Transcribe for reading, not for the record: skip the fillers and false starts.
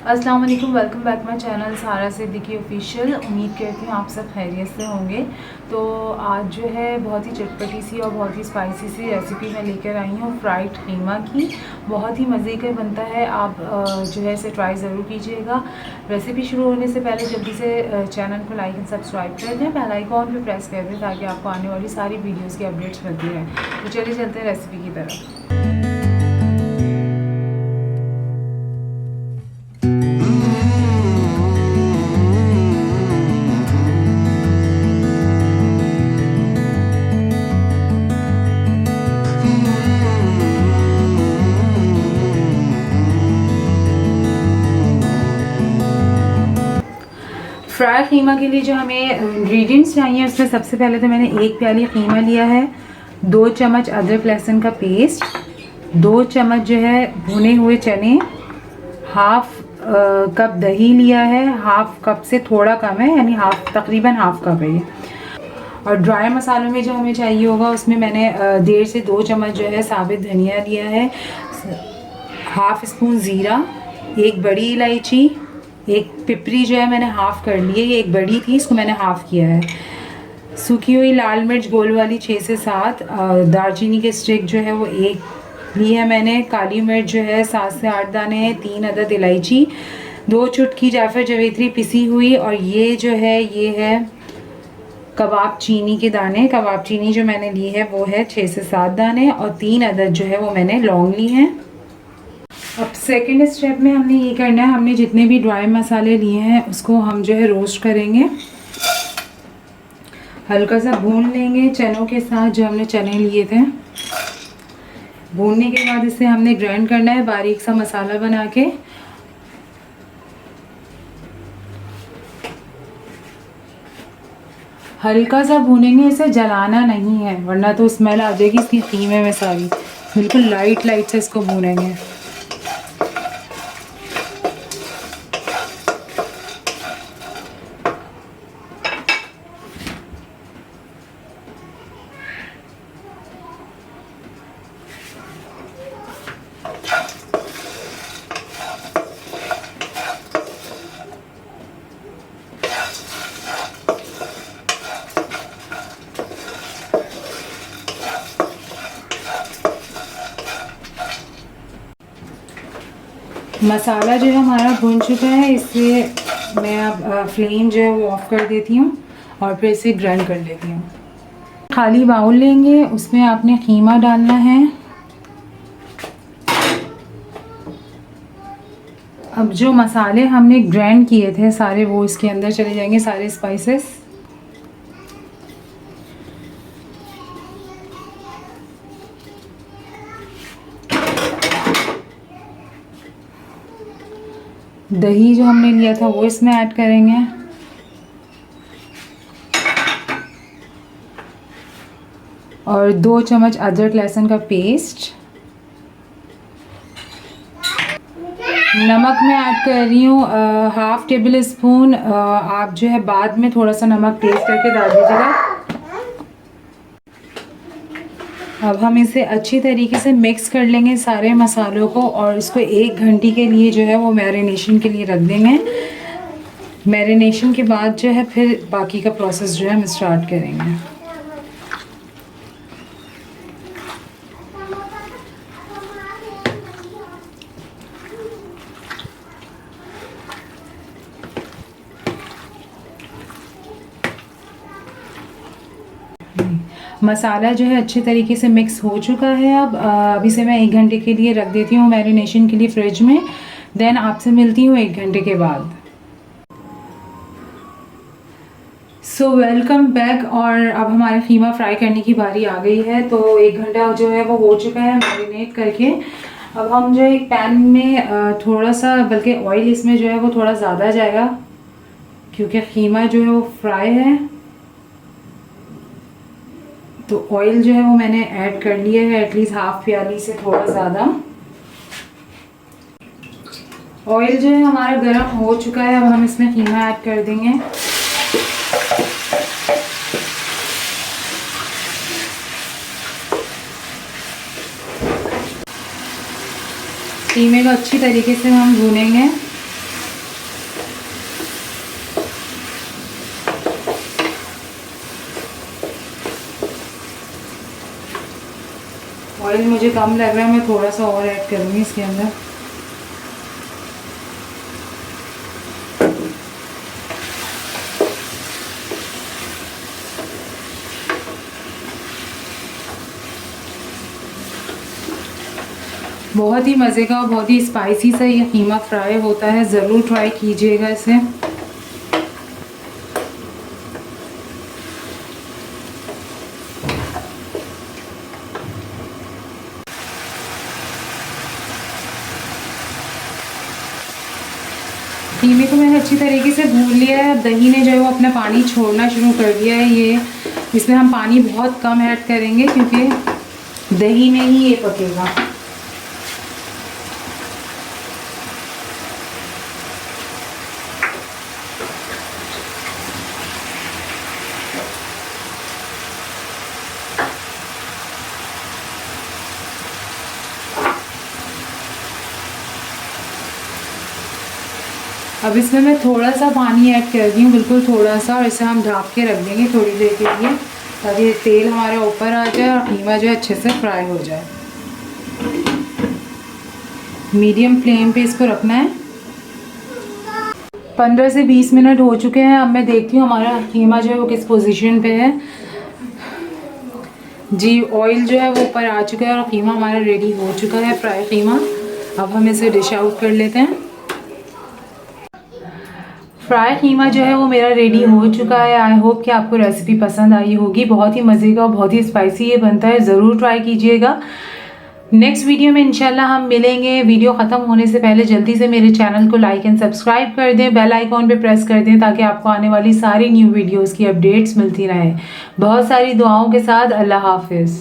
अस्सलाम वालेकुम, welcome back my channel सारा सिद्दीकी ऑफिशियल। उम्मीद करती हूँ आप सब खैरियत से होंगे। तो आज जो है बहुत ही चटपटी सी और बहुत ही स्पाइसी सी रेसिपी मैं लेकर आई हूँ फ्राइड कीमा की। बहुत ही मज़े का बनता है, आप जो है इसे ट्राई ज़रूर कीजिएगा। रेसिपी शुरू होने से पहले जल्दी से चैनल को लाइक एंड सब्सक्राइब कर दें, बेल आइकॉन पे प्रेस कर दें ताकि आपको आने वाली सारी वीडियोज़ की अपडेट्स मिलती रहें। तो चलिए चलते हैं रेसिपी की तरफ। फ्राई कीमा के लिए जो हमें इंग्रेडिएंट्स चाहिए उसमें सबसे पहले तो मैंने 1 प्याली कीमा लिया है, 2 चम्मच अदरक लहसुन का पेस्ट, 2 चम्मच जो है भुने हुए चने, हाफ कप दही लिया है, हाफ कप से थोड़ा कम है यानी तकरीबन हाफ कप है ये। और ड्राई मसालों में जो हमें चाहिए होगा उसमें मैंने 1.5 से 2 चम्मच जो है साबित धनिया लिया है, हाफ स्पून ज़ीरा, एक बड़ी इलायची, एक पिपरी जो है मैंने हाफ़ कर ली है, ये एक बड़ी थी इसको मैंने हाफ़ किया है, सूखी हुई लाल मिर्च गोल वाली 6 से 7, दालचीनी के स्टिक जो है वो 1 ली है मैंने, काली मिर्च जो है 7 से 8 दाने, 3 अदद इलायची, 2 चुटकी जाफर जवेत्री पिसी हुई, और ये जो है ये है कबाब चीनी के दाने। कबाब चीनी जो मैंने ली है वो है 6 से 7 दाने, और 3 अदद जो है वो मैंने लौंग ली हैं। अब सेकेंड स्टेप में हमने ये करना है, हमने जितने भी ड्राई मसाले लिए हैं उसको हम जो है रोस्ट करेंगे, हल्का सा भून लेंगे चनों के साथ जो हमने चने लिए थे। भूनने के बाद इसे हमने ग्राइंड करना है बारीक सा मसाला बना के। हल्का सा भूनेंगे, इसे जलाना नहीं है वरना तो स्मेल आ जाएगी इसकी कीमे में सारी। बिल्कुल लाइट से इसको भूनेंगे। मसाला जो है हमारा भुन चुका है, इससे मैं अब फ्लेम जो है वो ऑफ़ कर देती हूँ और फिर इसे ग्राइंड कर लेती हूँ। खाली बाउल लेंगे, उसमें आपने कीमा डालना है। अब जो मसाले हमने ग्राइंड किए थे सारे वो इसके अंदर चले जाएंगे, सारे स्पाइसेस। दही जो हमने लिया था वो इसमें ऐड करेंगे, और 2 चम्मच अदरक लहसुन का पेस्ट। नमक मैं ऐड कर रही हूँ हाफ़ टेबल स्पून। आप जो है बाद में थोड़ा सा नमक टेस्ट करके डाल दीजिएगा। अब हम इसे अच्छी तरीके से मिक्स कर लेंगे सारे मसालों को, और इसको 1 घंटे के लिए जो है वो मैरिनेशन के लिए रख देंगे। मैरिनेशन के बाद जो है फिर बाकी का प्रोसेस जो है हम स्टार्ट करेंगे। मसाला जो है अच्छे तरीके से मिक्स हो चुका है। अब इसे मैं 1 घंटे के लिए रख देती हूँ मैरिनेशन के लिए फ्रिज में। देन आपसे मिलती हूँ 1 घंटे के बाद। So welcome back. और अब हमारे कीमा फ्राई करने की बारी आ गई है। तो 1 घंटा जो है वो हो चुका है मैरिनेट करके। अब हम जो एक पैन में थोड़ा सा, बल्कि ऑयल इसमें जो है वो थोड़ा ज़्यादा जाएगा क्योंकि कीमा जो है वो फ्राई है। तो ऑयल जो है वो मैंने ऐड कर लिया है, एटलीस्ट हाफ प्याली से थोड़ा ज़्यादा। ऑयल जो है हमारा गर्म हो चुका है। अब हम इसमें कीमा ऐड कर देंगे। कीमे को अच्छी तरीके से हम भूनेंगे। ऑयल मुझे कम लग रहा है, मैं थोड़ा सा और ऐड करूँगी इसके अंदर। बहुत ही मज़े का और बहुत ही स्पाइसी सा ये कीमा फ्राई होता है, ज़रूर ट्राई कीजिएगा इसे। कीमे को मैंने अच्छी तरीके से भून लिया है। अब दही ने जो है वो अपना पानी छोड़ना शुरू कर दिया है। ये इसमें हम पानी बहुत कम ऐड करेंगे क्योंकि दही में ही ये पकेगा। अब इसमें मैं थोड़ा सा पानी ऐड कर दी हूँ, बिल्कुल थोड़ा सा, और इसे हम ढक के रख देंगे थोड़ी देर के लिए ताकि तेल हमारे ऊपर आ जाए और कीमा जो है अच्छे से फ्राई हो जाए। मीडियम फ्लेम पे इसको रखना है। 15 से 20 मिनट हो चुके हैं। अब मैं देखती हूँ हमारा कीमा जो है वो किस पोजीशन पे है। जी, ऑयल जो है वो ऊपर आ चुका है और कीमा हमारा रेडी हो चुका है, फ्राई कीमा। अब हम इसे डिश आउट कर लेते हैं। फ्राई कीमा जो है वो मेरा रेडी हो चुका है। आई होप कि आपको रेसिपी पसंद आई होगी। बहुत ही मज़े का और बहुत ही स्पाइसी ये बनता है, ज़रूर ट्राई कीजिएगा। नेक्स्ट वीडियो में इंशाल्लाह हम मिलेंगे। वीडियो ख़त्म होने से पहले जल्दी से मेरे चैनल को लाइक एंड सब्सक्राइब कर दें, बेल आइकॉन पे प्रेस कर दें ताकि आपको आने वाली सारी न्यू वीडियोज़ की अपडेट्स मिलती रहें। बहुत सारी दुआओं के साथ अल्लाह हाफिज़।